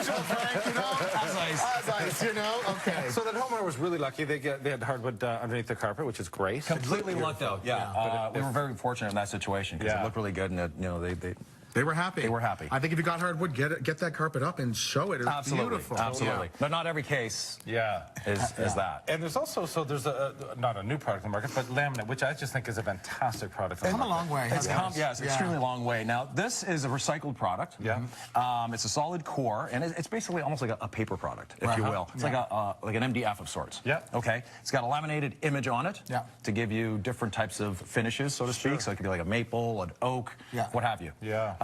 usual, Frank, you know? As ice. As ice, you know? Okay. So that homeowner was really lucky. They had hardwood underneath the carpet, which is great. Completely lucked out. Yeah. We were very fortunate in that situation because it looked really good, and They were happy. They were happy. I think if you got hardwood, get that carpet up and show it. It's beautiful. Absolutely. But not every case is that. And there's also, there's not a new product in the market, but laminate, which I just think is a fantastic product. It's come a long way. It's extremely long way. Now, this is a recycled product. Yeah. It's a solid core, and it's basically almost like a paper product, if you will. It's like an MDF of sorts. Yeah. Okay. It's got a laminated image on it to give you different types of finishes, so to speak. So it could be like a maple, an oak, what have you. Yeah.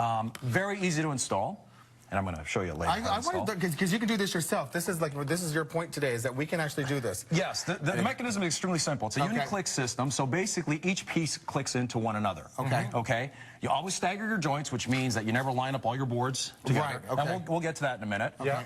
Very easy to install, and I'm going to show you later. I wanted because you can do this yourself. This is your point today, is that we can actually do this. Yes, the mechanism is extremely simple. It's a uni-click system, so basically each piece clicks into one another. Okay. Okay. You always stagger your joints, which means that you never line up all your boards together. Right. Okay. And we'll get to that in a minute. Yeah.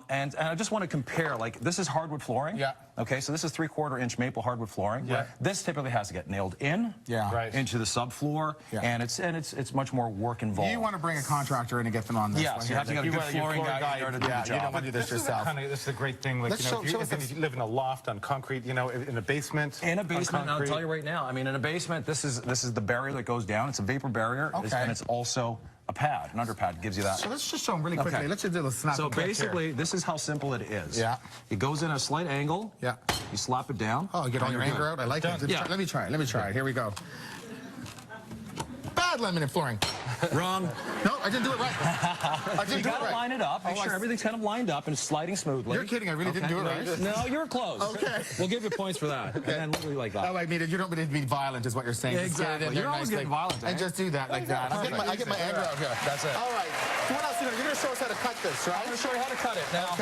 And I just want to compare. Like, this is hardwood flooring. Yeah. Okay. So this is 3/4 inch maple hardwood flooring. Yeah. This typically has to get nailed in. Yeah. Right. Into the subfloor. Yeah. And it's much more work involved. You want to bring a contractor in and get them on this. Yes. You have to get a good flooring guy in order to do the job. You don't want to do this yourself. This is a great thing. Like, if you live in a loft on concrete, in a basement. In a basement, I'll tell you right now. I mean, in a basement, this is the barrier that goes down. It's a vapor barrier, and it's also a pad, an under pad gives you that. So let's just show them really quickly. Let's just do a snap. So basically, this is how simple it is. Yeah. It goes in a slight angle. Yeah. You slap it down. Oh, you get all your anger out. I like it. Yeah. Let me try it. Here we go. Bad laminate flooring. Wrong. No, I didn't do it right. I didn't do it right. You gotta line it up. Make sure everything's kind of lined up and sliding smoothly. You're kidding. I really didn't do it right. No, you're close. Okay. We'll give you points for that. And then literally like that. Oh, I mean, you don't need to be violent, is what you're saying. Exactly. You're always getting violent. And just do that like that. I get my anger out here. That's it. All right. So what else? You're going to show us how to cut this, right? I'm going to show you how to cut it. Now,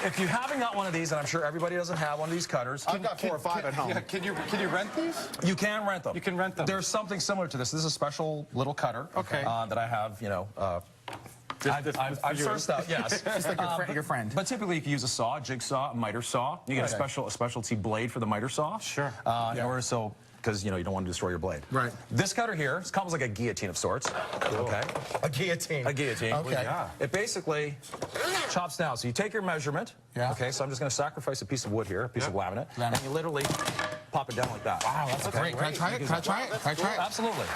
if you haven't got one of these, and I'm sure everybody doesn't have one of these cutters. I've got 4 or 5 at home. Yeah, can you rent these? You can rent them. You can rent them. There's something similar to this. This is a special little cutter. Okay. That I have, I've sourced out, yes. Just like your friend. But typically, if you use a saw, a jigsaw, a miter saw, you get a specialty blade for the miter saw. Sure. In order because you don't want to destroy your blade. Right. This cutter here, it's almost like a guillotine of sorts. Cool. Okay. A guillotine. A guillotine. Okay. Yeah. It basically chops down. So you take your measurement. Yeah. Okay. So I'm just going to sacrifice a piece of wood here, a piece of laminate, and you literally pop it down like that. Wow, that's great. Can I try it? Can I try it? Absolutely.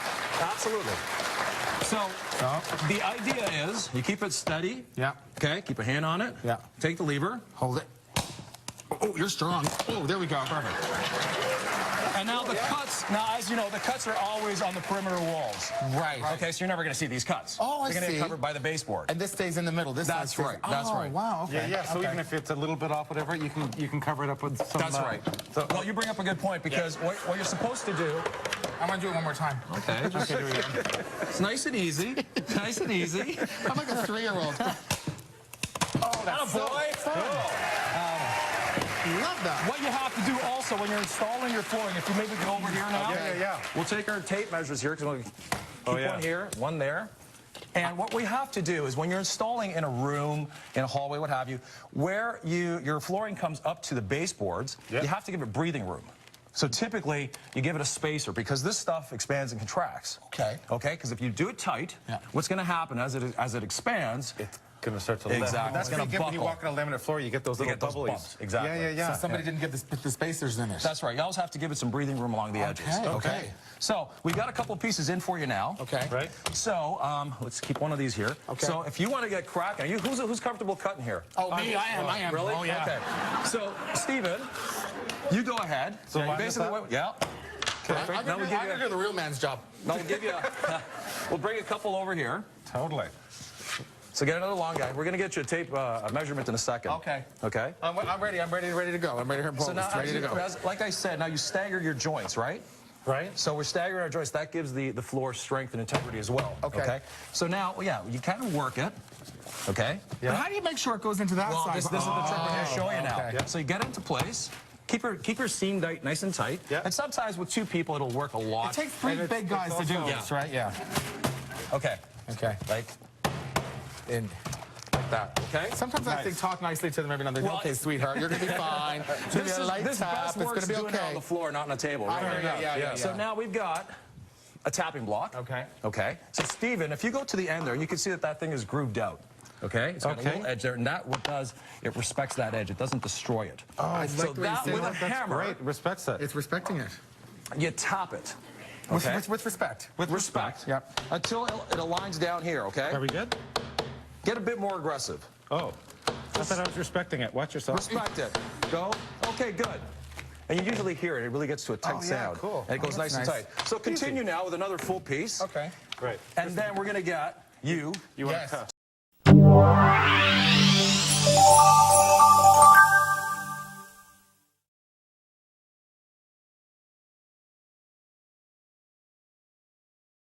Absolutely. So the idea is you keep it steady. Yeah. Okay. Keep a hand on it. Yeah. Take the lever. Hold it. Oh, you're strong. Oh, there we go. Perfect. And now the cuts, as you know, the cuts are always on the perimeter walls. Right. Okay, so you're never going to see these cuts. Oh, I see. They're going to get covered by the baseboard. And this stays in the middle. That's right. That's right. Wow. Okay. Yeah. So even if it's a little bit off, whatever, you can cover it up with some. That's right. So, well, you bring up a good point because what you're supposed to do. I'm going to do it one more time. Okay. It's nice and easy. Nice and easy. I'm like a 3-year-old. Oh, that's a boy. Love that. What you have to do also when you're installing your flooring, if you maybe go over here now. Yeah. We'll take our tape measures here because we'll keep one here, one there. And what we have to do is when you're installing in a room, in a hallway, what have you, where your flooring comes up to the baseboards, you have to give it breathing room. So typically, you give it a spacer because this stuff expands and contracts. Okay. Okay, because if you do it tight, what's going to happen as it expands? It's going to start to lift. Exactly. That's going to buckle. When you walk on a laminate floor, you get those little bubblies. Exactly. Yeah. So somebody didn't get the spacers in it. That's right. You always have to give it some breathing room along the edges. Okay. So we've got a couple of pieces in for you now. Okay. Right. So let's keep one of these here. Okay. So if you want to get cracking, who's comfortable cutting here? Oh, me. I am. Really? Oh, yeah. Okay. So Stephen, you go ahead. So basically, I'm going to do the real man's job. No, we'll give you. We'll bring a couple over here. Totally. So get another long guy. We're going to get you a tape a measurement in a second. Okay. Okay. I'm ready. I'm ready to go. I'm ready to So now, ready to go. like I said, now you stagger your joints, right? Right. So we're staggering our joints. That gives the floor strength and integrity as well. Okay. So now, you kind of work it. Okay. But how do you make sure it goes into that side? This is the trick we're going to show you now. Okay. So you get it into place. Keep your seam nice and tight. Yeah. And sometimes with 2 people, it'll work a lot. It takes 3 big guys to do this, right? Yeah. Okay. Okay. Like that. Okay. Sometimes I think talk nicely to them every now and then. Okay, sweetheart, you're gonna be fine. This a light tap. best It's works gonna be doing it okay. on the floor, not on a table. Right? Yeah. So now we've got a tapping block. Okay. Okay. So Stephen, if you go to the end there, you can see that thing is grooved out. Okay? It's got a Okay. little edge there, and that what does, it respects that edge. It doesn't destroy it. Oh, I so like the way you that say with a that. That's hammer, Great, respects that. It's respecting it. you tap it. With, Okay? with respect. With respect. Yep. Until it aligns down here, okay? Are we good? Get a bit more aggressive. Oh, I thought I was respecting it. Watch yourself. Respect it. Go. Okay, good. And you usually hear it. It really gets to a tight Oh, yeah, sound. cool. And it goes Oh, nice that's and nice. tight. So continue now with another full piece. Okay. Great. And then we're going to get you. You want Yes. to cut?